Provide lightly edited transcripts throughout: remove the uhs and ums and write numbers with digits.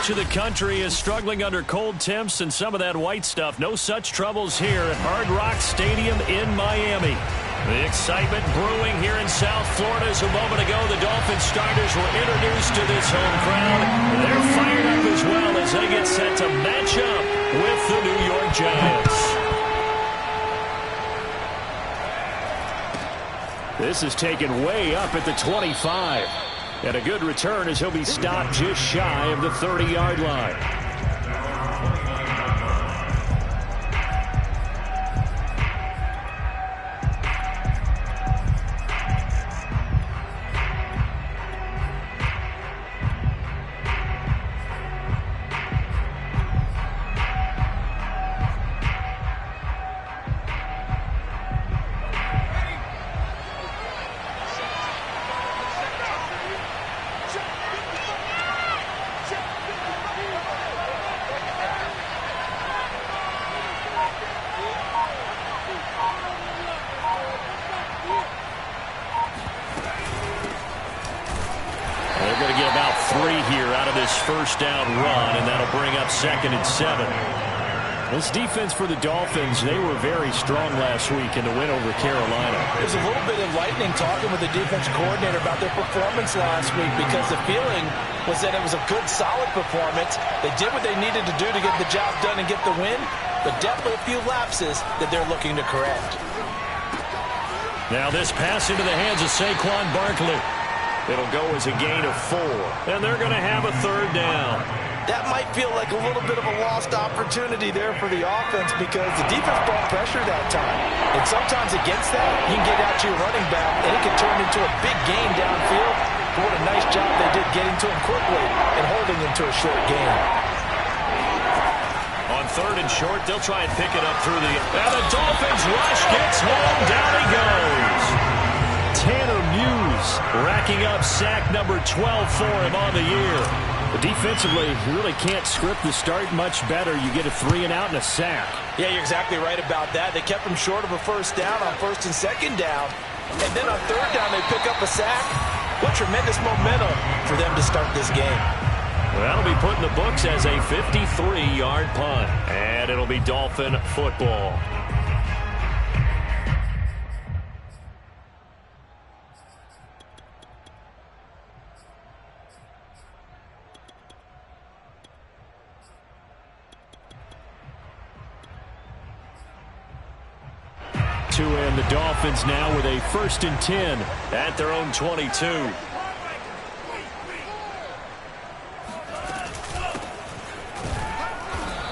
much of the country is struggling under cold temps and some of that white stuff. No such troubles here at Hard Rock Stadium in Miami. The excitement brewing here in South Florida as a moment ago the Dolphins starters were introduced to this home crowd. They're fired up as well as they get set to match up with the New York Giants. This is taken way up at the 25. And a good return as he'll be stopped just shy of the 30-yard line. First down run, and that'll bring up 2nd and 7. This defense for the Dolphins, they were very strong last week in the win over Carolina. There's a little bit of lightning talking with the defense coordinator about their performance last week because the feeling was that it was a good, solid performance. They did what they needed to do to get the job done and get the win, but definitely a few lapses that they're looking to correct. Now this pass into the hands of Saquon Barkley. It'll go as a gain of 4, and they're going to have a 3rd down. That might feel like a little bit of a lost opportunity there for the offense because the defense brought pressure that time. And sometimes against that, you can get out to your running back, and it can turn into a big gain downfield. But what a nice job they did getting to him quickly and holding him to a short gain. On 3rd and short, they'll try and pick it up through the... And the Dolphins rush gets home. Down he goes. Tanner Muse racking up sack number 12 for him on the year. But defensively, you really can't script the start much better. You get a 3 and out and a sack. Yeah, you're exactly right about that. They kept him short of a first down on 1st and 2nd down. And then on 3rd down, they pick up a sack. What tremendous momentum for them to start this game. Well, that'll be put in the books as a 53-yard punt. And it'll be Dolphin football. And the Dolphins now with a 1st and 10 at their own 22.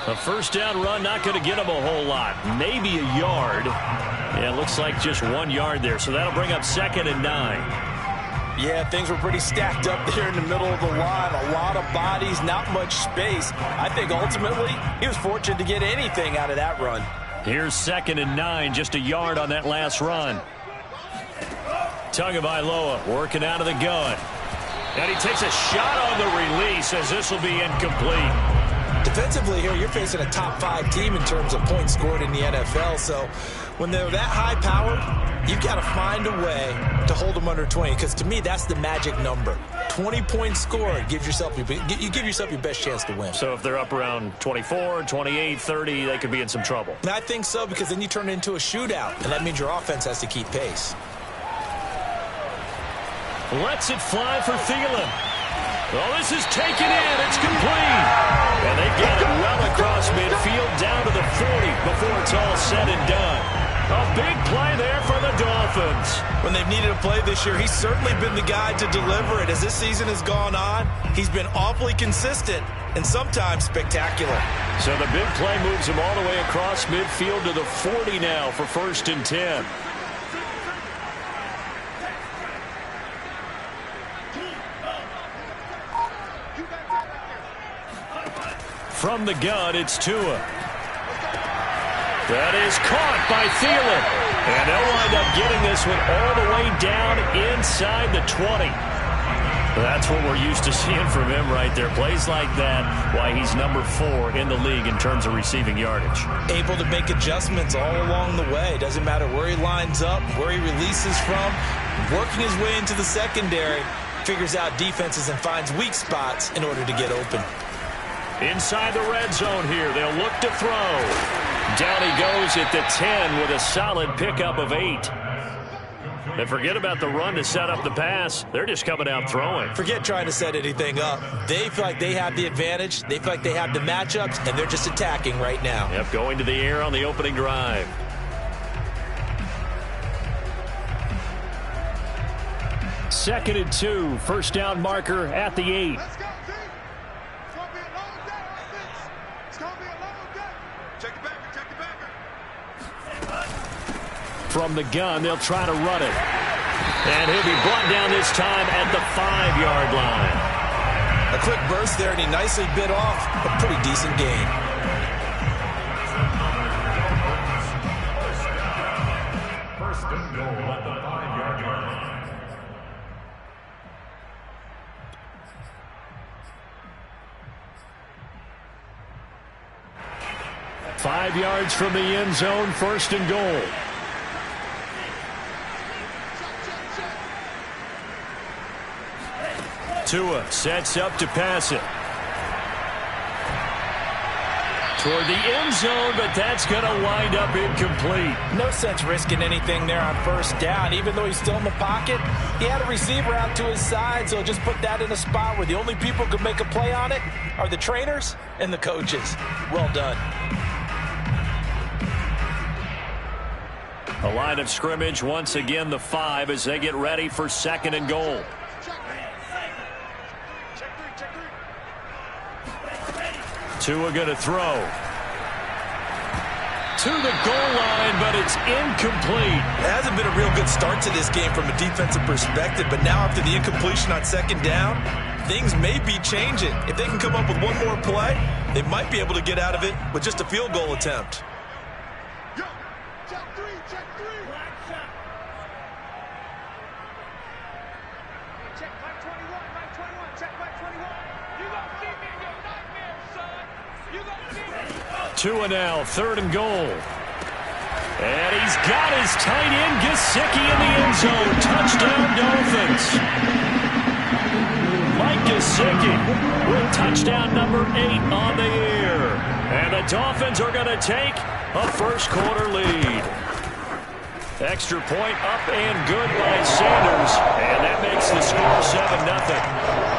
A first down run not going to get them a whole lot. Maybe a yard. Yeah, it looks like just 1 yard there. So that'll bring up 2nd and 9. Yeah, things were pretty stacked up there in the middle of the line. A lot of bodies, not much space. I think ultimately he was fortunate to get anything out of that run. Here's 2nd and 9, just a yard on that last run. Tagovailoa working out of the gun. And he takes a shot on the release as this will be incomplete. Defensively here, you're facing a top 5 team in terms of points scored in the NFL. So when they're that high powered, you've got to find a way to hold them under 20. Because to me, that's the magic number. 20 points scored, you give yourself your best chance to win. So if they're up around 24, 28, 30, they could be in some trouble. I think so, because then you turn it into a shootout, and that means your offense has to keep pace. Lets it fly for Thielen. Well, this is taken in. It's complete. And they get it well across midfield down to the 40 before it's all said and done. A big play there for the Dolphins. When they've needed a play this year, he's certainly been the guy to deliver it. As this season has gone on, he's been awfully consistent and sometimes spectacular. So the big play moves him all the way across midfield to the 40 now for 1st and 10. From the gun, it's Tua. That is caught by Thielen. And they'll wind up getting this one all the way down inside the 20. That's what we're used to seeing from him right there. Plays like that, why he's number 4 in the league in terms of receiving yardage. Able to make adjustments all along the way. Doesn't matter where he lines up, where he releases from. Working his way into the secondary. Figures out defenses and finds weak spots in order to get open. Inside the red zone here. They'll look to throw. Down he goes at the 10 with a solid pickup of 8. And forget about the run to set up the pass. They're just coming out throwing. Forget trying to set anything up. They feel like they have the advantage. They feel like they have the matchups, and they're just attacking right now. Yep, going to the air on the opening drive. Second and 2. First down marker at the 8. Let's go, team. It's going to be a long day, offense. It's going to be a long day. Check it back. Check it back. From the gun, they'll try to run it. And he'll be brought down this time at the 5-yard line. A quick burst there, and he nicely bit off a pretty decent gain. First and goal at the 5-yard line. Five yards from the end zone, first and goal. Tua sets up to pass it. Toward the end zone, but that's going to wind up incomplete. No sense risking anything there on first down. Even though he's still in the pocket, he had a receiver out to his side, so just put that in a spot where the only people who can make a play on it are the trainers and the coaches. Well done. A line of scrimmage, once again the 5 as they get ready for second and goal. Tua going to throw. To the goal line, but it's incomplete. It hasn't been a real good start to this game from a defensive perspective, but now after the incompletion on second down, things may be changing. If they can come up with one more play, they might be able to get out of it with just a field goal attempt. Check three. Check back 21. Check back 21. You gonna see me in your nightmares, son. You gonna see me. Tua now, third and goal. And he's got his tight end, Gesicki, in the end zone. Touchdown, Dolphins. Mike Gesicki with touchdown number 8 on the year. And the Dolphins are going to take a first quarter lead. Extra point up and good by Sanders. And that makes the score 7-0.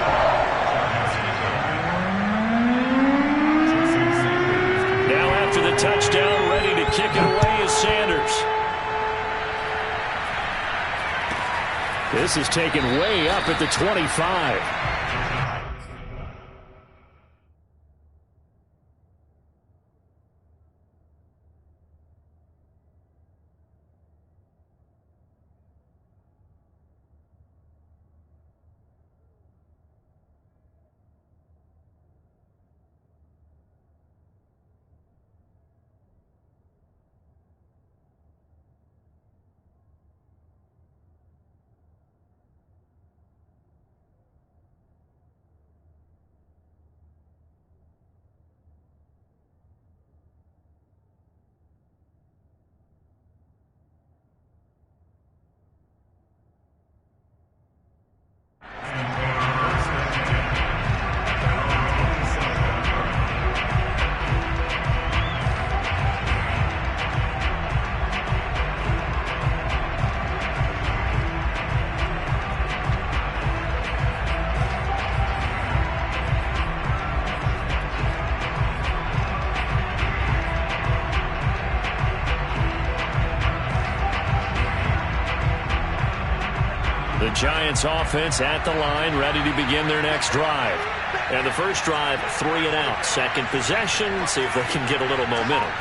The touchdown, ready to kick it away is Sanders. This is taken way up at the 25. The Giants offense at the line, ready to begin their next drive. And the first drive, 3 and out. Second possession, see if they can get a little momentum.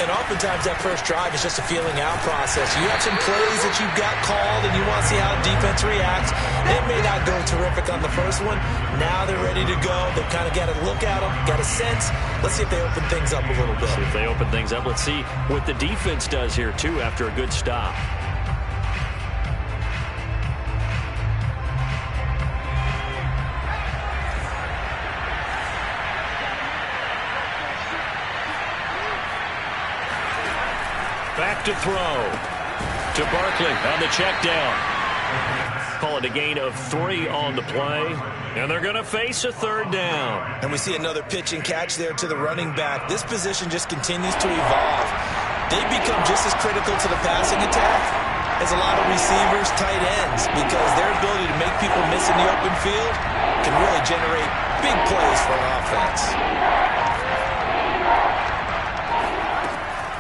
And oftentimes that first drive is just a feeling out process. You have some plays that you've got called and you want to see how defense reacts. It may not go terrific on the first one. Now they're ready to go. They've kind of got to look at them, got a sense. Let's see if they open things up a little bit. See if they open things up. Let's see what the defense does here, too, after a good stop. Back to throw. To Barkley on the check down. Call it a gain of 3 on the play. And they're going to face a 3rd down. And we see another pitch and catch there to the running back. This position just continues to evolve. They become just as critical to the passing attack as a lot of receivers, tight ends, because their ability to make people miss in the open field can really generate big plays for an offense.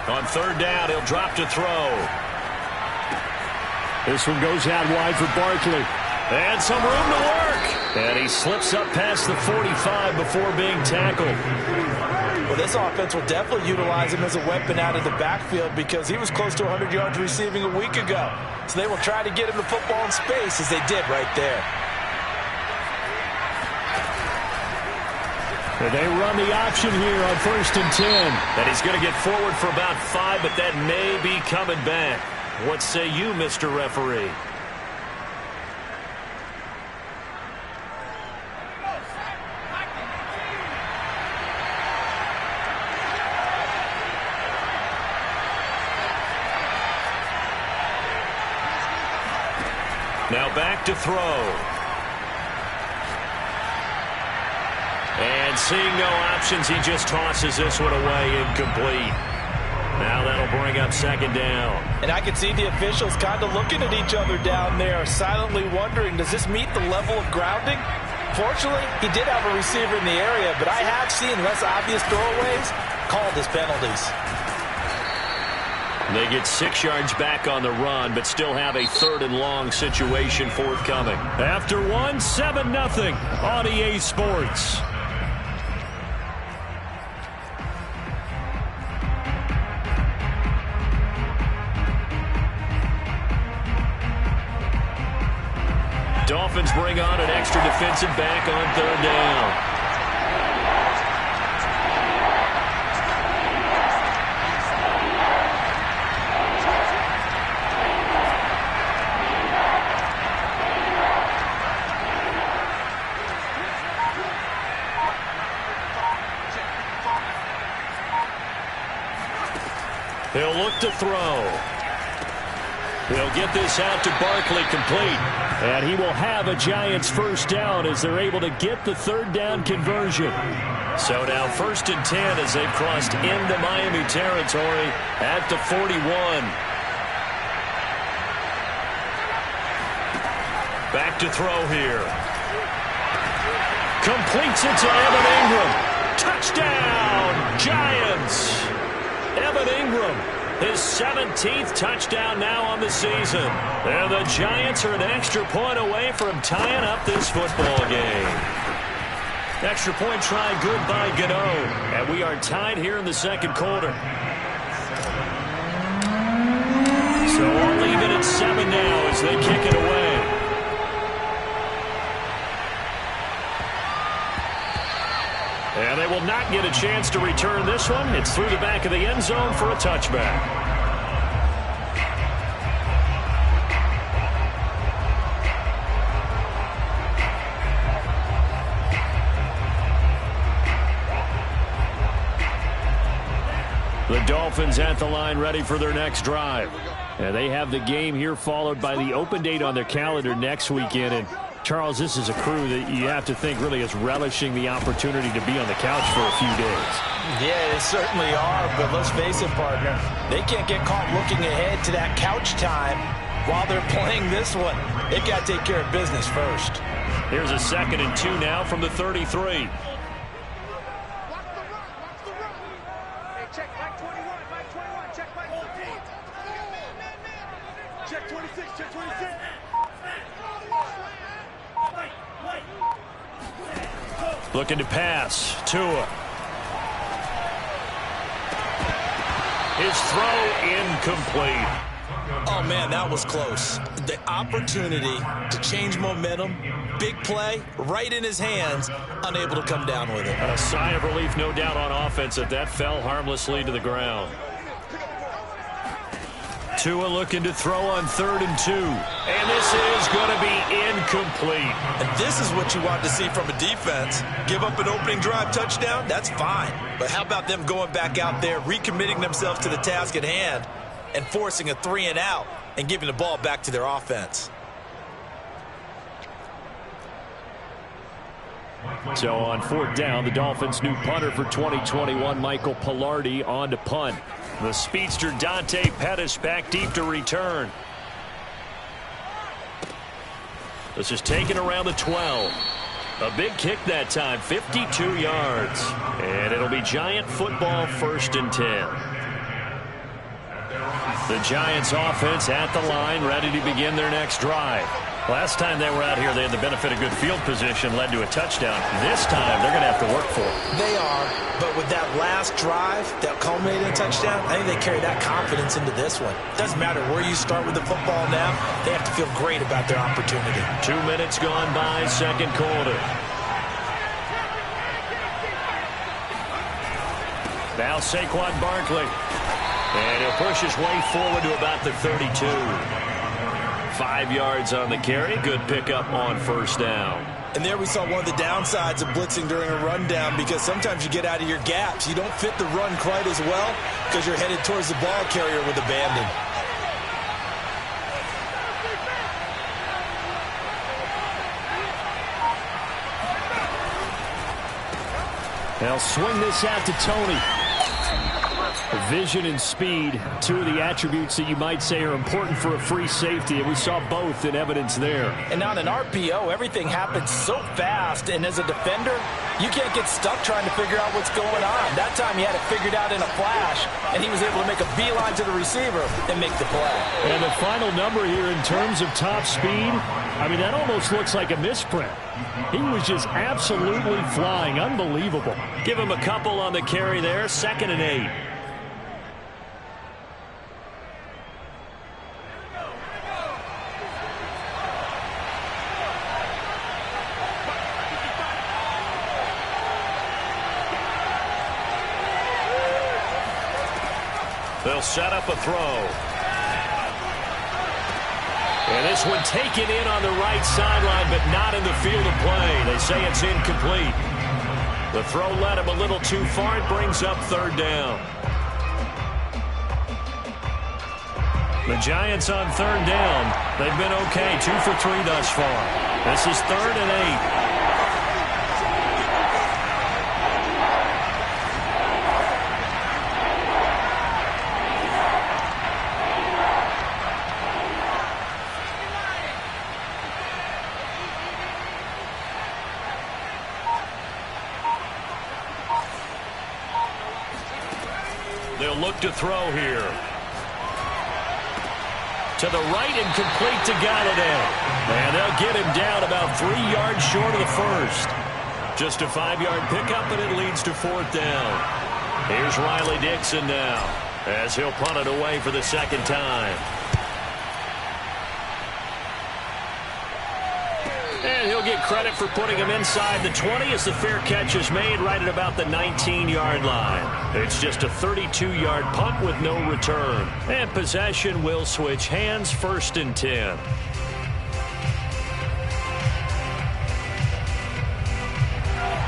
On 3rd down, he'll drop to throw. This one goes out wide for Barkley. And some room to work. And he slips up past the 45 before being tackled. Well, this offense will definitely utilize him as a weapon out of the backfield because he was close to 100 yards receiving a week ago. So they will try to get him the football in space as they did right there. They run the option here on 1st and 10. And he's going to get forward for about 5, but that may be coming back. What say you, Mr. Referee? Now back to throw. And seeing no options, he just tosses this one away, incomplete. Now that'll bring up 2nd down. And I can see the officials kind of looking at each other down there, silently wondering, does this meet the level of grounding? Fortunately, he did have a receiver in the area, but I have seen less obvious throwaways called as penalties. They get 6 yards back on the run, but still have a 3rd and long situation forthcoming. After 1, 7-0 on EA Sports. Dolphins bring on an extra defensive back on 3rd down. He'll look to throw. He'll get this out to Barkley, complete. And he will have a Giants 1st down as they're able to get the 3rd down conversion. So now 1st and 10 as they've crossed into Miami territory at the 41. Back to throw here. Completes it to Evan Ingram. Touchdown, Giants. Evan Ingram, his 17th touchdown now on the season. And the Giants are an extra point away from tying up this football game. Extra point try good by Gano. And we are tied here in the 2nd quarter. So all even at 7 now as they kick it away. And they will not get a chance to return this one. It's through the back of the end zone for a touchback. The Dolphins at the line ready for their next drive. And they have the game here followed by the open date on their calendar next weekend. And Charles, this is a crew that you have to think really is relishing the opportunity to be on the couch for a few days. Yeah, they certainly are, but let's face it, partner. They can't get caught looking ahead to that couch time while they're playing this one. They've got to take care of business first. Here's a 2nd and 2 now from the 33. Check 26, check 26. Looking to pass. Tua. His throw incomplete. Oh, man, that was close. The opportunity to change momentum, big play, right in his hands, unable to come down with it. A sigh of relief, no doubt, on offense that fell harmlessly to the ground. Tua looking to throw on 3rd and 2. And this is going to be incomplete. And this is what you want to see from a defense. Give up an opening drive touchdown, that's fine. But how about them going back out there, recommitting themselves to the task at hand, and forcing a 3 and out and giving the ball back to their offense? So on 4th down, the Dolphins' new punter for 2021, Michael Pilardi, on to punt. The speedster Dante Pettis back deep to return. This is taken around the 12. A big kick that time, 52 yards. And it'll be Giant football, 1st and 10. The Giants offense at the line, ready to begin their next drive. Last time they were out here, they had the benefit of good field position, led to a touchdown. This time, they're going to have to work for it. They are, but with that last drive that culminated in a touchdown, I think they carry that confidence into this one. Doesn't matter where you start with the football now, they have to feel great about their opportunity. 2 minutes gone by, second quarter. Now Saquon Barkley. And he'll push his way forward to about the 32. 5 yards on the carry. Good pickup on 1st down. And there we saw one of the downsides of blitzing during a rundown, because sometimes you get out of your gaps. You don't fit the run quite as well because you're headed towards the ball carrier with abandon. They'll swing this out to Tony. Vision and speed, 2 of the attributes that you might say are important for a free safety, and we saw both in evidence there. And on an RPO, everything happens so fast, and as a defender, you can't get stuck trying to figure out what's going on. That time he had it figured out in a flash, and he was able to make a beeline to the receiver and make the play. And the final number here in terms of top speed, I mean, that almost looks like a misprint. He was just absolutely flying. Unbelievable. Give him a couple on the carry there, 2nd and 8. They'll set up a throw. And this one taken in on the right sideline, but not in the field of play. They say it's incomplete. The throw led him a little too far. It brings up 3rd down. The Giants on 3rd down. They've been okay, 2 for 3 thus far. This is 3rd and 8. They'll look to throw here. To the right and complete to Galladay. And they'll get him down about 3 yards short of the 1st. Just a 5-yard pickup, and it leads to 4th down. Here's Riley Dixon now as he'll punt it away for the 2nd time. And he'll get credit for putting him inside the 20 as the fair catch is made right at about the 19-yard line. It's just a 32-yard punt with no return. And possession will switch hands, 1st and 10.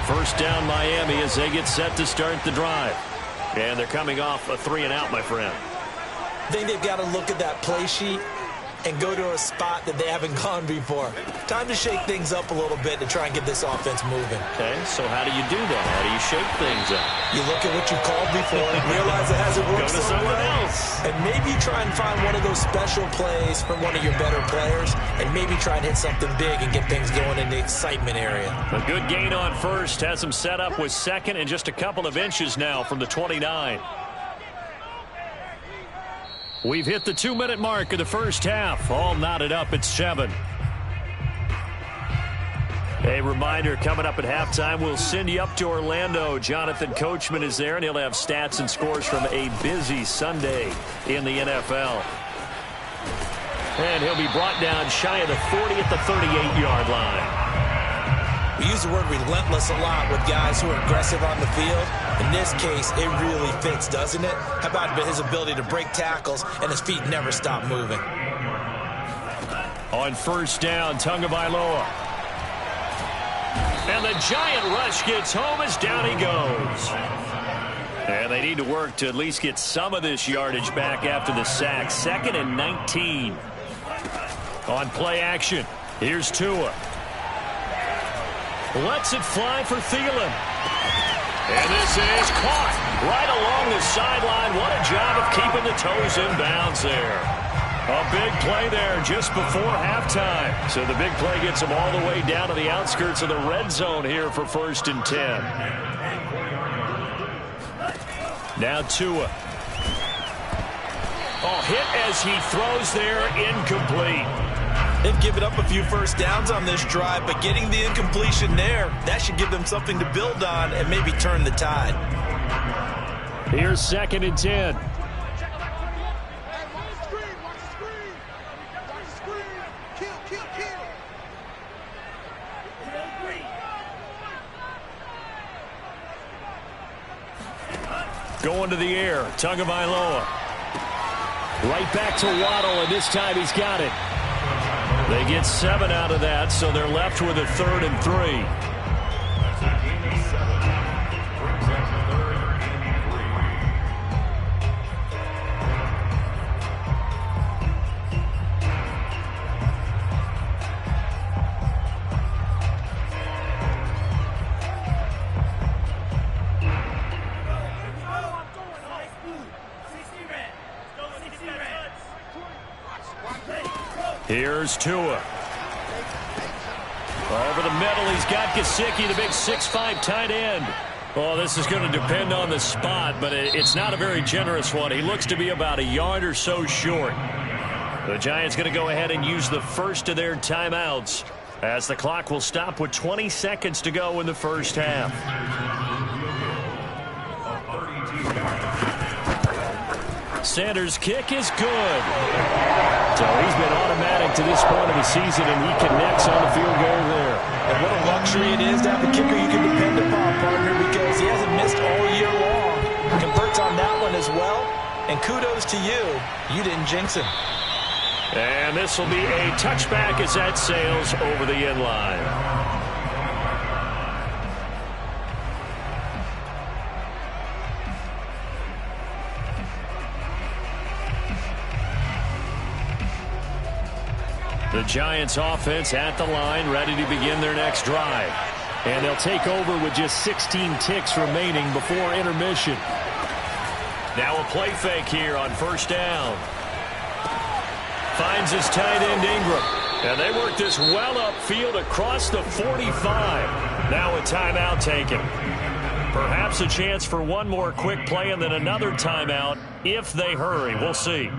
First down Miami as they get set to start the drive. And they're coming off a 3-and-out, my friend. I think they've got to look at that play sheet and go to a spot that they haven't gone before. Time to shake things up a little bit to try and get this offense moving. Okay, so how do you do that? How do you shake things up? You look at what you called before and realize it hasn't worked Go to so something well. else. And maybe you try and find one of those special plays from one of your better players, and maybe try and hit something big and get things going in the excitement area. A good gain on 1st. Has them set up with 2nd and just a couple of inches now from the 29. We've hit the 2-minute mark of the 1st half. All knotted up at 7. A reminder, coming up at halftime, we'll send you up to Orlando. Jonathan Coachman is there, and he'll have stats and scores from a busy Sunday in the NFL. And he'll be brought down shy of the 40 at the 38-yard line. We use the word relentless a lot with guys who are aggressive on the field. In this case, it really fits, doesn't it? How about his ability to break tackles and his feet never stop moving? On 1st down, Tagovailoa. And the giant rush gets home as down he goes. And they need to work to at least get some of this yardage back after the sack. 2nd and 19. On play action, here's Tua. Lets it fly for Thielen. And this is caught right along the sideline. What a job of keeping the toes in bounds there. A big play there just before halftime. So the big play gets them all the way down to the outskirts of the red zone here for 1st and 10. Now Tua. Oh, hit as he throws there, incomplete. They've given up a few first downs on this drive, but getting the incompletion there, that should give them something to build on and maybe turn the tide. Here's 2nd and 10. Going to the air, Tagovailoa. Right back to Waddle, and this time he's got it. They get 7 out of that, so they're left with a 3rd and 3. Here's Tua. Over the middle, he's got Gesicki, the big 6'5" tight end. Well, this is going to depend on the spot, but it's not a very generous one. He looks to be about a yard or so short. The Giants going to go ahead and use the first of their timeouts as the clock will stop with 20 seconds to go in the first half. Sanders' kick is good. So he's been automatic to this point of the season, and he connects on the field goal there. And what a luxury it is to have a kicker you can depend upon, partner, because he hasn't missed all year long. Converts on that one as well, and kudos to you. You didn't jinx him. And this will be a touchback as that sails over the end line. The Giants offense at the line, ready to begin their next drive. And they'll take over with just 16 ticks remaining before intermission. Now a play fake here on 1st down. Finds his tight end Ingram. And they work this well upfield across the 45. Now a timeout taken. Perhaps a chance for one more quick play and then another timeout if they hurry. We'll see.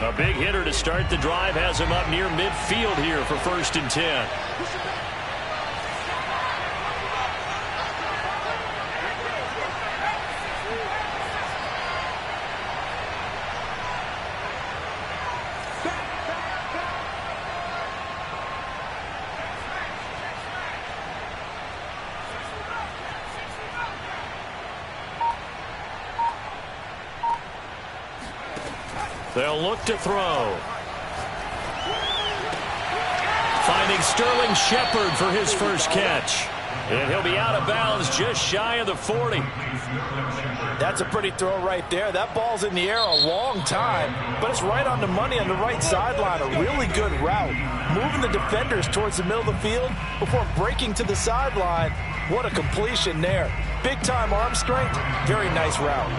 A big hitter to start the drive has him up near midfield here for 1st and 10. They'll look to throw. Finding Sterling Shepard for his first catch. And he'll be out of bounds just shy of the 40. That's a pretty throw right there. That ball's in the air a long time, but it's right on the money on the right sideline. A really good route. Moving the defenders towards the middle of the field before breaking to the sideline. What a completion there. Big-time arm strength. Very nice route.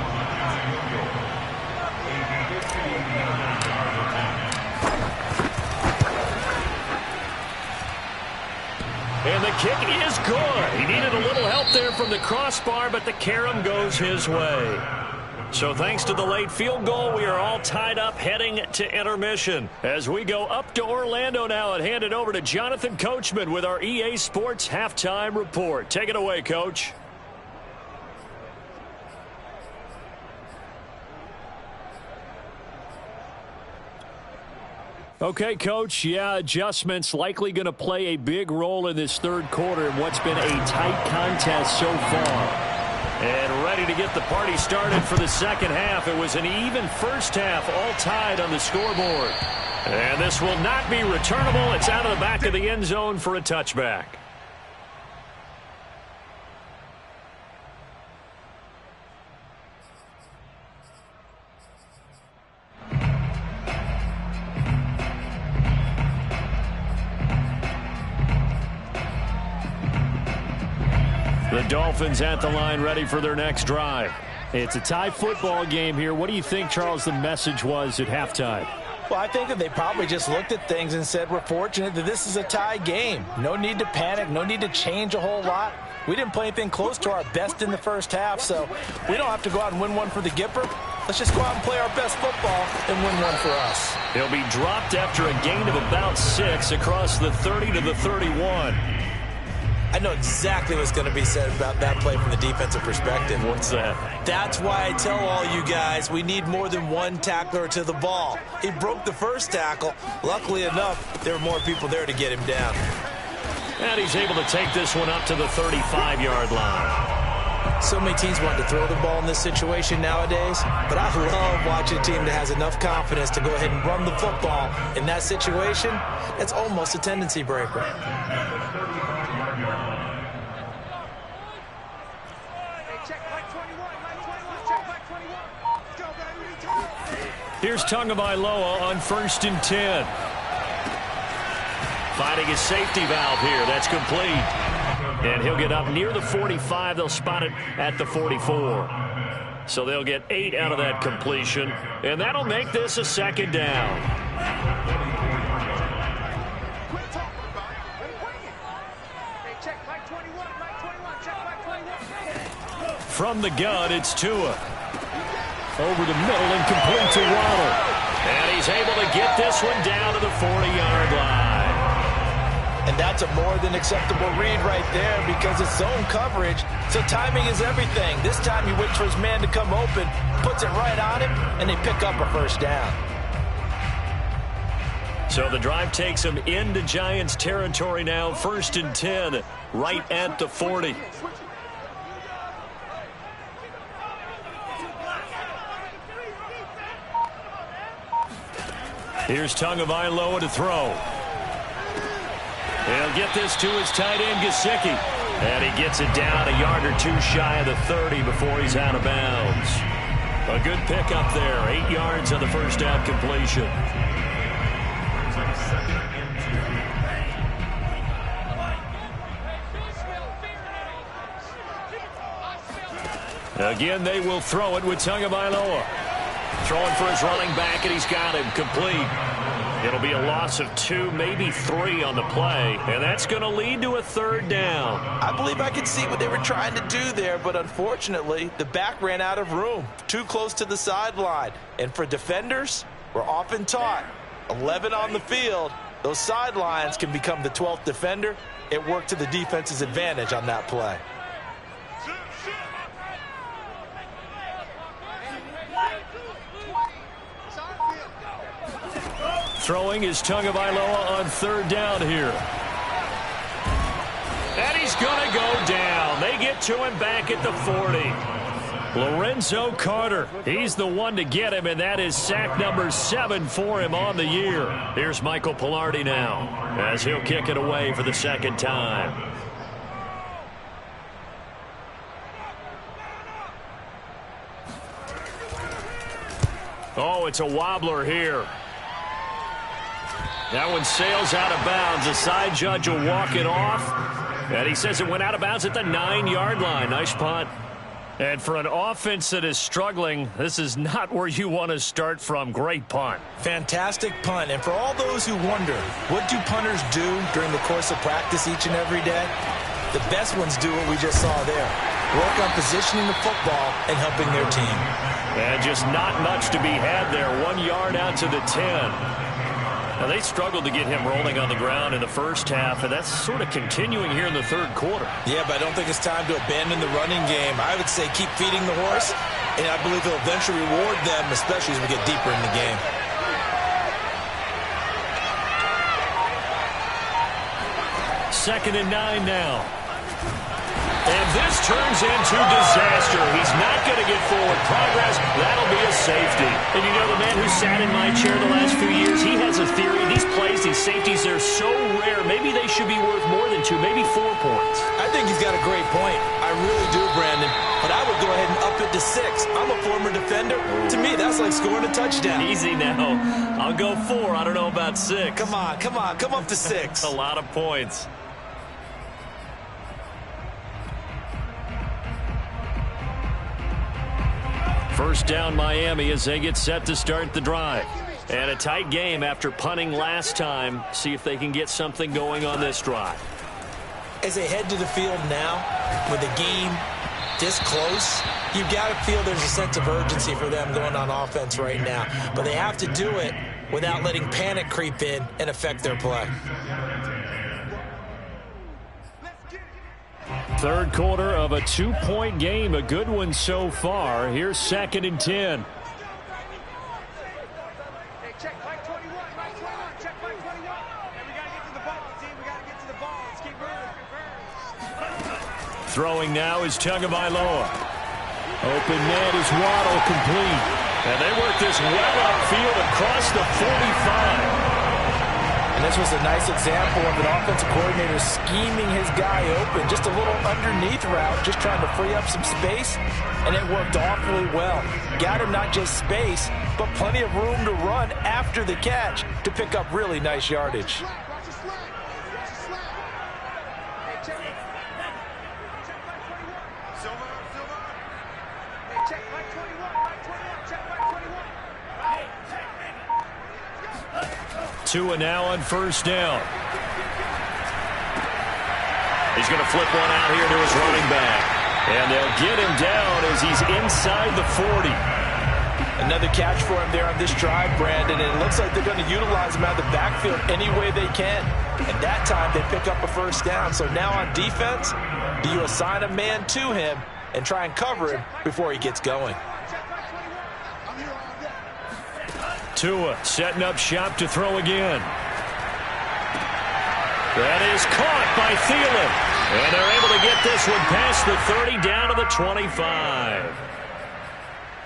And the kick is good. He needed a little help there from the crossbar, but the carom goes his way. So thanks to the late field goal, we are all tied up heading to intermission. As we go up to Orlando now and hand it over to Jonathan Coachman with our EA Sports Halftime Report. Take it away, Coach. Okay, Coach, yeah, adjustments likely going to play a big role in this third quarter in what's been a tight contest so far. And ready to get the party started for the second half. It was an even first half, all tied on the scoreboard. And this will not be returnable. It's out of the back of the end zone for a touchback. The Dolphins at the line ready for their next drive. It's a tie football game here. What do you think, Charles, the message was at halftime? Well, I think that they probably just looked at things and said, we're fortunate that this is a tie game. No need to panic. No need to change a whole lot. We didn't play anything close to our best in the first half, so we don't have to go out and win one for the Gipper. Let's just go out and play our best football and win one for us. He'll be dropped after a gain of about 6 across the 30 to the 31. I know exactly what's going to be said about that play from the defensive perspective. What's that? That's why I tell all you guys we need more than one tackler to the ball. He broke the first tackle. Luckily enough, there were more people there to get him down. And he's able to take this one up to the 35-yard line. So many teams want to throw the ball in this situation nowadays, but I love watching a team that has enough confidence to go ahead and run the football. In that situation, it's almost a tendency breaker. Here's Tagovailoa on 1st and 10. Finding his safety valve here. That's complete. And he'll get up near the 45. They'll spot it at the 44. So they'll get 8 out of that completion. And that'll make this a 2nd down. From the gun, it's Tua. Over the middle and complete to Waddle. And he's able to get this one down to the 40-yard line. And that's a more than acceptable read right there because it's zone coverage, so timing is everything. This time he waits for his man to come open, puts it right on him, and they pick up a 1st down. So the drive takes him into Giants territory now, 1st and 10, right at the 40. Here's Tagovailoa to throw. He'll get this to his tight end, Gesicki. And he gets it down a yard or 2 shy of the 30 before he's out of bounds. A good pickup there. 8 yards on the 1st down completion. Again, they will throw it with Tagovailoa. Throwing for his running back, and he's got him complete. It'll be a loss of 2, maybe 3 on the play, and that's going to lead to a 3rd down. I believe I could see what they were trying to do there, but unfortunately, the back ran out of room, too close to the sideline. And for defenders, we're often taught, 11 on the field, those sidelines can become the 12th defender. It worked to the defense's advantage on that play. Throwing is Tagovailoa on 3rd down here. And he's going to go down. They get to him back at the 40. Lorenzo Carter, he's the one to get him, and that is sack number 7 for him on the year. Here's Michael Pilardi now as he'll kick it away for the 2nd time. Oh, it's a wobbler here. That one sails out of bounds. The side judge will walk it off. And he says it went out of bounds at the 9-yard line. Nice punt. And for an offense that is struggling, this is not where you want to start from. Great punt. Fantastic punt. And for all those who wonder, what do punters do during the course of practice each and every day? The best ones do what we just saw there. Work on positioning the football and helping their team. And just not much to be had there. 1 yard out to the 10. Now, they struggled to get him rolling on the ground in the first half, and that's sort of continuing here in the 3rd quarter. Yeah, but I don't think it's time to abandon the running game. I would say keep feeding the horse, and I believe he'll eventually reward them, especially as we get deeper in the game. 2nd and 9 now. And this turns into disaster. He's not going to get forward progress. That'll be a safety. And you know, the man who sat in my chair the last few years, he has a theory. These plays, these safeties, they're so rare. Maybe they should be worth more than 2, maybe 4 points. I think he's got a great point. I really do, Brandon. But I would go ahead and up it to 6. I'm a former defender. To me, that's like scoring a touchdown. Easy now. I'll go 4. I don't know about 6. Come on. Come up to 6. A lot of points. First down Miami as they get set to start the drive. And a tight game after punting last time. See if they can get something going on this drive. As they head to the field now, with the game this close, you've got to feel there's a sense of urgency for them going on offense right now. But they have to do it without letting panic creep in and affect their play. Third quarter of a 2-point game, a good one so far. Here's 2nd and 10. Hey, check Mike 21, Mike 21, check Mike 21. And we got to get to the ball, team. We got to get to the ball. Let's keep moving. Throwing now is Tagovailoa. Open net is Waddle, complete. And they work this well upfield across the 45. And this was a nice example of an offensive coordinator scheming his guy open. Just a little underneath route, just trying to free up some space. And it worked awfully well. Got him not just space, but plenty of room to run after the catch to pick up really nice yardage. Watch the slant. Watch the slant. Hey, check Mike 21. Silver. Hey, check Mike 21, Mike 21, check Mike 21. Tua now on first down. He's going to flip one out here to his running back. And they'll get him down as he's inside the 40. Another catch for him there on this drive, Brandon. And it looks like they're going to utilize him out of the backfield any way they can. And that time they pick up a first down. So now on defense, do you assign a man to him and try and cover him before he gets going? Tua setting up shop to throw again. That is caught by Thielen. And they're able to get this one past the 30 down to the 25.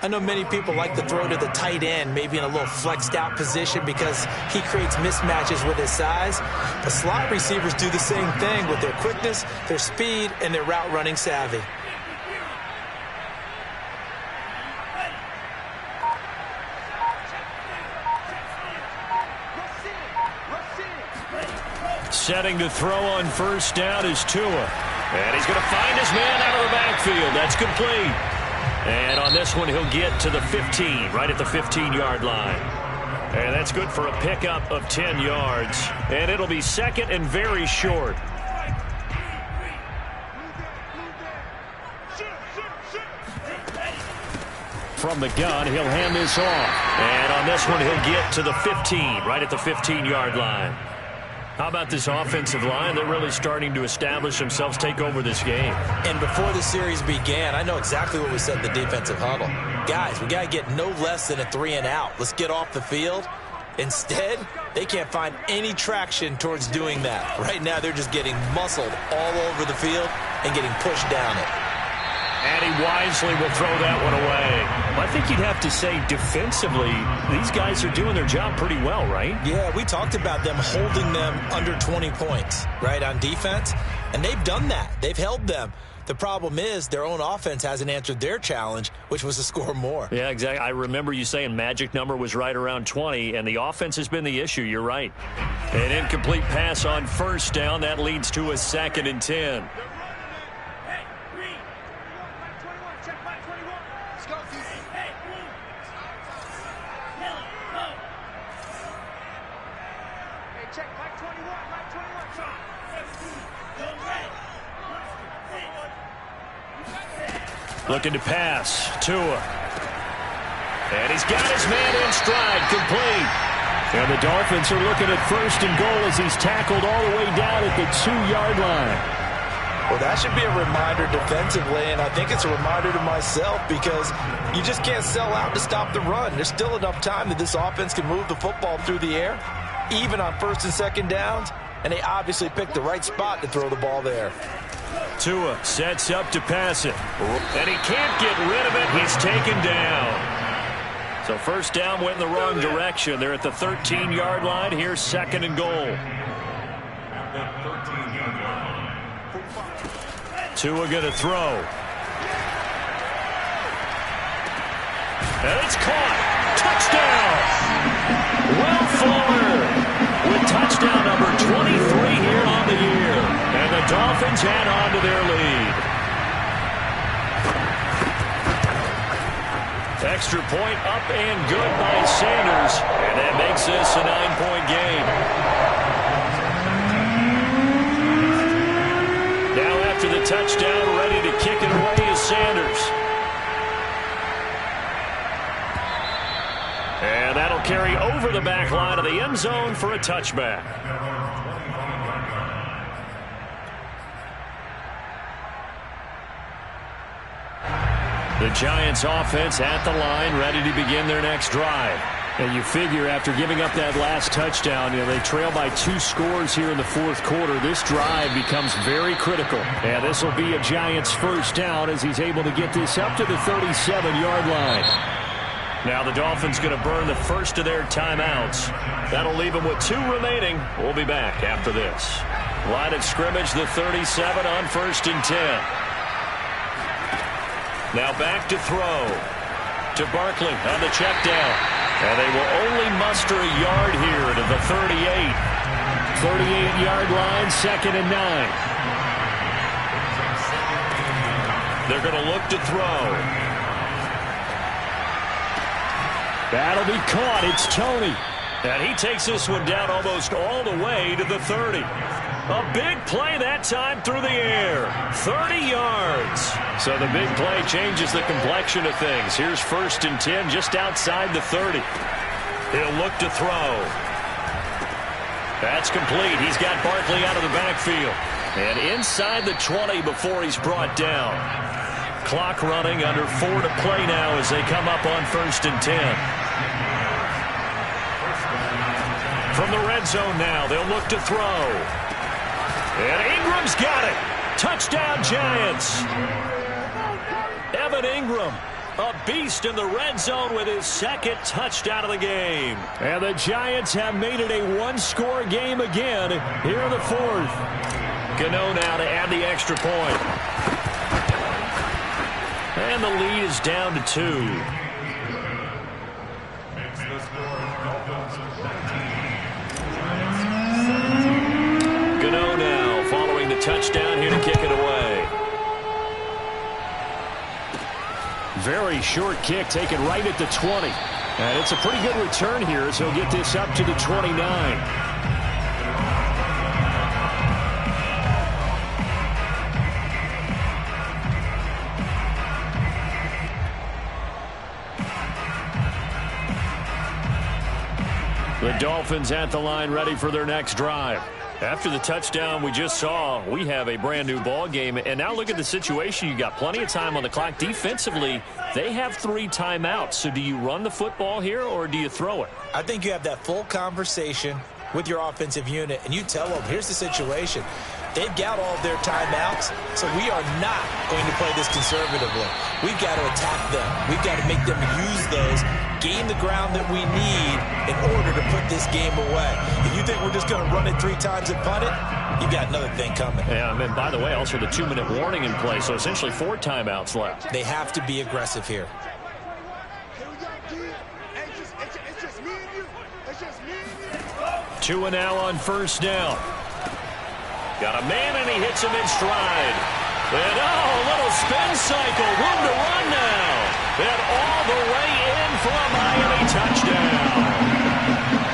I know many people like to throw to the tight end, maybe in a little flexed out position because he creates mismatches with his size. The slot receivers do the same thing with their quickness, their speed, and their route running savvy. Setting to throw on first down is Tua. And he's going to find his man out of the backfield. That's complete. And on this one, he'll get to the 15, right at the 15-yard line. And that's good for a pickup of 10 yards. And it'll be second and very short. From the gun, he'll hand this off. And on this one, he'll get to the 15, right at the 15-yard line. How about this offensive line? They're really starting to establish themselves, take over this game. And before the series began, I know exactly what we said in the defensive huddle. Guys, we got to get no less than a 3-and-out. Let's get off the field. Instead, they can't find any traction towards doing that. Right now, they're just getting muscled all over the field and getting pushed down it. And he wisely will throw that one away. I think you'd have to say defensively, these guys are doing their job pretty well, right? Yeah, we talked about them holding them under 20 points, right, on defense. And they've done that. They've held them. The problem is their own offense hasn't answered their challenge, which was to score more. Yeah, exactly. I remember you saying magic number was right around 20, and the offense has been the issue. You're right. An incomplete pass on first down. That leads to a 2nd and 10. Looking to pass. Tua. And he's got his man in stride, complete. And the Dolphins are looking at first and goal as he's tackled all the way down at the 2-yard line. Well, that should be a reminder defensively, and I think it's a reminder to myself because you just can't sell out to stop the run. There's still enough time that this offense can move the football through the air, even on first and second downs, and they obviously picked the right spot to throw the ball there. Tua sets up to pass it. And he can't get rid of it. He's taken down. So first down went in the wrong direction. They're at the 13-yard line. Here's 2nd and goal. Tua going to throw. And it's caught. Touchdown. Will Fuller with touchdown number 23 here on the year. And the Dolphins add on to their lead. Extra point up and good by Sanders. And that makes this a 9-point game. Now after the touchdown, ready to kick it away is Sanders. And that'll carry over the back line of the end zone for a touchback. The Giants offense at the line, ready to begin their next drive. And you figure after giving up that last touchdown, they trail by 2 scores here in the fourth quarter. This drive becomes very critical. And this will be a Giants first down as he's able to get this up to the 37-yard line. Now the Dolphins going to burn the first of their timeouts. That'll leave them with 2 remaining. We'll be back after this. Line of scrimmage, the 37 on 1st and 10. Now back to throw to Barkley on the check down. And they will only muster a yard here to the 38. 38-yard line, 2nd and 9. They're going to look to throw. That'll be caught. It's Tony. And he takes this one down almost all the way to the 30. A big play that time through the air. 30 yards. So the big play changes the complexion of things. Here's 1st and 10 just outside the 30. He'll look to throw. That's complete. He's got Barkley out of the backfield. And inside the 20 before he's brought down. Clock running, under 4 to play now as they come up on 1st and 10. From the red zone now, they'll look to throw. And Ingram's got it. Touchdown, Giants. Evan Ingram, a beast in the red zone with his 2nd touchdown of the game. And the Giants have made it a 1-score game again here in the 4th. Gano now to add the extra point. And the lead is down to 2. Gano now following the touchdown here to kick it away. Very short kick taken right at the 20. And it's a pretty good return here as he'll get this up to the 29. The Dolphins at the line ready for their next drive. After the touchdown we just saw, we have a brand new ball game. And now look at the situation. You got plenty of time on the clock. Defensively, they have 3 timeouts. So do you run the football here or do you throw it? I think you have that full conversation with your offensive unit, and you tell them, here's the situation. They've got all of their timeouts, so we are not going to play this conservatively. We've got to attack them. We've got to make them use those, gain the ground that we need in order to put this game away. If you think we're just going to run it 3 times and punt it, you got another thing coming. Yeah, and by the way, also the 2-minute warning in play, so essentially 4 timeouts left. They have to be aggressive here. Tua now on 1st down. Got a man, and he hits him in stride. And, a little spin cycle. Room to run now. And all the way in for a Miami touchdown.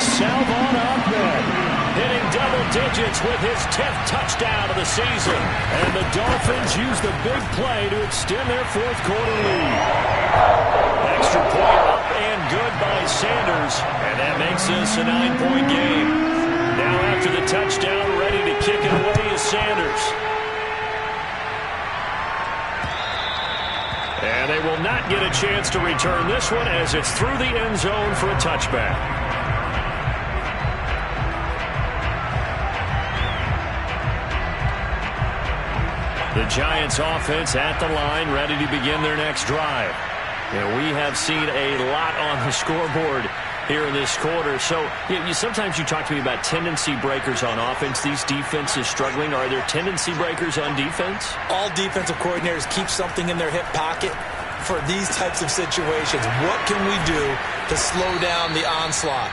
Salvon Ahmed hitting double digits with his 10th touchdown of the season. And the Dolphins use the big play to extend their 4th quarter lead. Extra point up and good by Sanders. And that makes this a 9-point game. Now after the touchdown, ready to kick it away is Sanders. And they will not get a chance to return this one as it's through the end zone for a touchback. The Giants offense at the line, ready to begin their next drive. And we have seen a lot on the scoreboard here in this quarter. So sometimes you talk to me about tendency breakers on offense. These defenses struggling. Are there tendency breakers on defense? All defensive coordinators keep something in their hip pocket for these types of situations. What can we do to slow down the onslaught?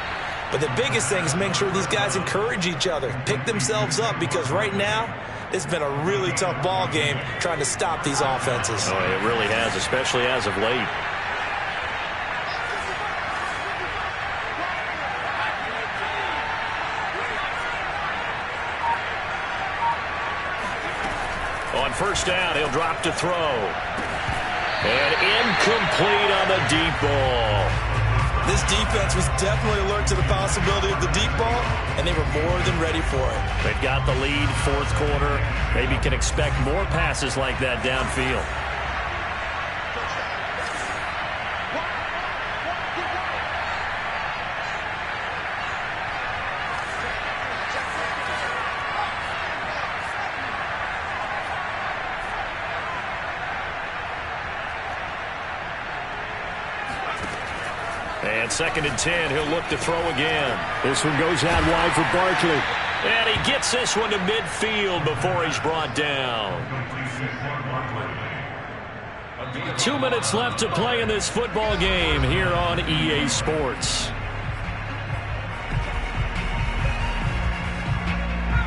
But the biggest thing is make sure these guys encourage each other, pick themselves up, because right now it's been a really tough ball game trying to stop these offenses. Oh, it really has, especially as of late. On first down, he'll drop to throw. And incomplete on the deep ball. This defense was definitely alert to the possibility of the deep ball, and they were more than ready for it. They've got the lead, fourth quarter. Maybe can expect more passes like that downfield. And 2nd and 10, he'll look to throw again. This one goes out wide for Barkley. And he gets this one to midfield before he's brought down. 2 minutes left to play in this football game here on EA Sports.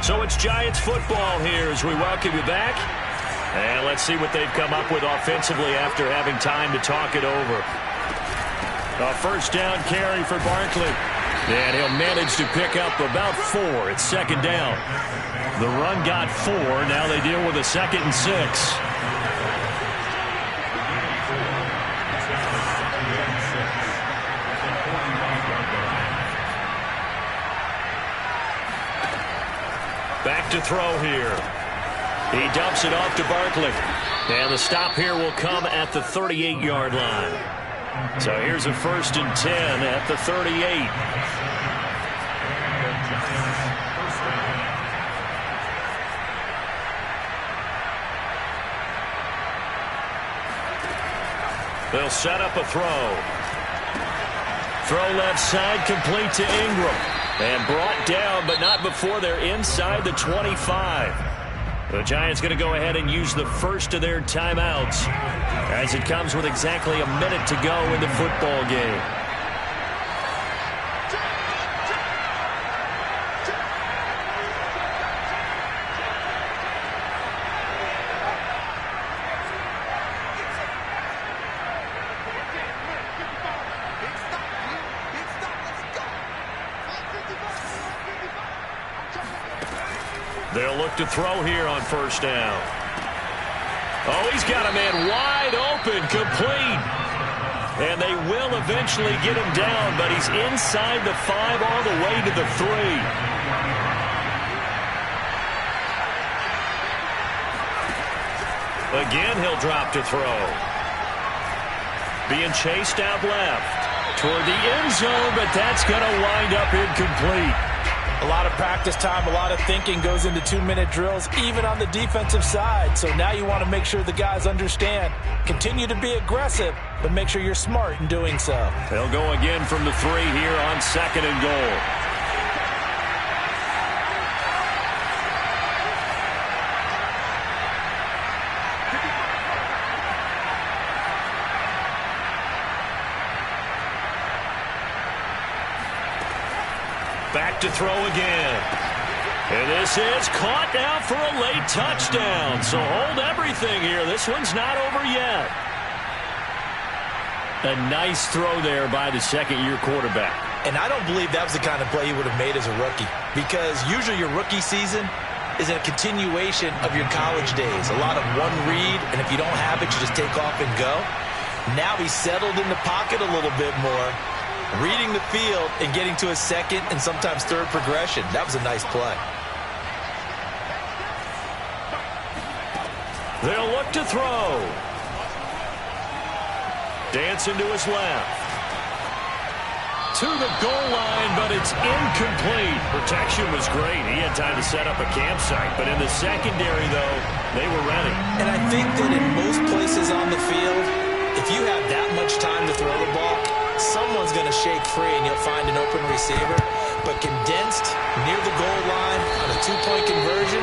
So it's Giants football here as we welcome you back. And let's see what they've come up with offensively after having time to talk it over. A first down carry for Barkley. And he'll manage to pick up about 4. It's 2nd down. The run got 4. Now they deal with a 2nd and 6. Back to throw here. He dumps it off to Barkley. And the stop here will come at the 38-yard line. So here's a 1st and 10 at the 38. They'll set up a throw. Throw left side, complete to Ingram. And brought down, but not before they're inside the 25. The Giants going to go ahead and use the first of their timeouts as it comes with exactly a minute to go in the football game. They'll look to throw here on first down. Oh, he's got a man wide open, complete. And they will eventually get him down, but he's inside the 5 all the way to the 3. Again, he'll drop to throw. Being chased out left toward the end zone, but that's going to wind up incomplete. A lot of practice time, a lot of thinking goes into 2-minute drills, even on the defensive side. So now you want to make sure the guys understand. Continue to be aggressive, but make sure you're smart in doing so. They'll go again from the 3 here on 2nd and goal. Back to throw again. And this is caught now for a late touchdown. So hold everything here. This one's not over yet. A nice throw there by the second-year quarterback. And I don't believe that was the kind of play he would have made as a rookie, because usually your rookie season is a continuation of your college days. A lot of one read, and if you don't have it, you just take off and go. Now he's settled in the pocket a little bit more, reading the field and getting to a second and sometimes third progression. That was a nice play. They'll look to throw. Dancing to his left. To the goal line, but it's incomplete. Protection was great. He had time to set up a campsite, but in the secondary, though, they were ready. And I think that in most places on the field, if you have that much time to throw the ball, someone's going to shake free and you'll find an open receiver. But condensed near the goal line on a 2-point conversion,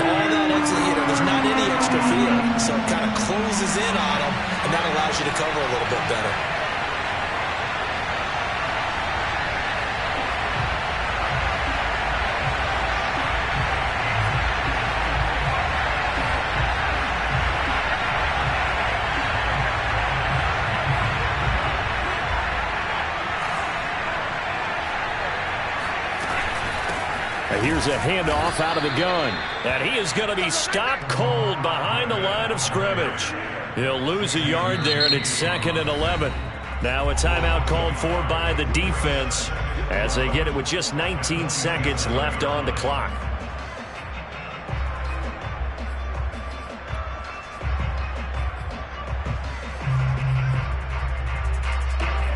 all that extra, there's not any extra field. So it kind of closes in on them, and that allows you to cover a little bit better. Here's a handoff out of the gun. And he is going to be stopped cold behind the line of scrimmage. He'll lose a yard there, and it's 2nd and 11. Now a timeout called for by the defense as they get it with just 19 seconds left on the clock.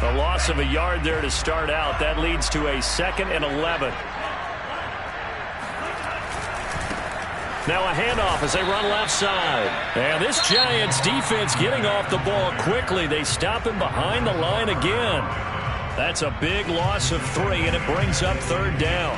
A loss of a yard there to start out. That leads to a 2nd and 11. Now a handoff as they run left side. And this Giants defense getting off the ball quickly. They stop him behind the line again. That's a big loss of 3, and it brings up 3rd down.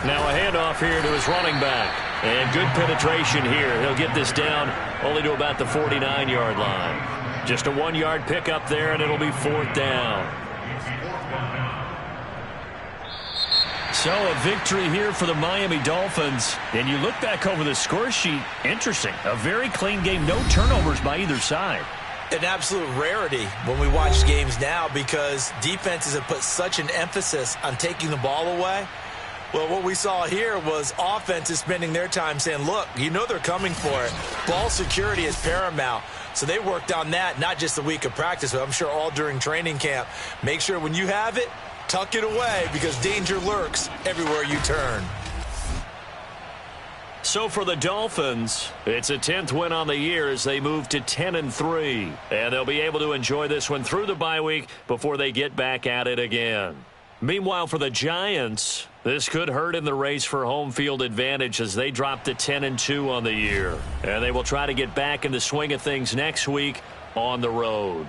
Now a handoff here to his running back. And good penetration here. He'll get this down only to about the 49-yard line. Just a 1-yard pickup there, and it'll be 4th down. So a victory here for the Miami Dolphins. And you look back over the score sheet, interesting. A very clean game, no turnovers by either side. An absolute rarity when we watch games now because defenses have put such an emphasis on taking the ball away. Well, what we saw here was offenses spending their time saying, look, you know they're coming for it. Ball security is paramount. So they worked on that not just the week of practice, but I'm sure all during training camp. Make sure when you have it, tuck it away because danger lurks everywhere you turn. So for the Dolphins, it's a 10th win on the year as they move to 10-3. And they'll be able to enjoy this one through the bye week before they get back at it again. Meanwhile, for the Giants, this could hurt in the race for home field advantage as they drop to 10-2 on the year. And they will try to get back in the swing of things next week on the road.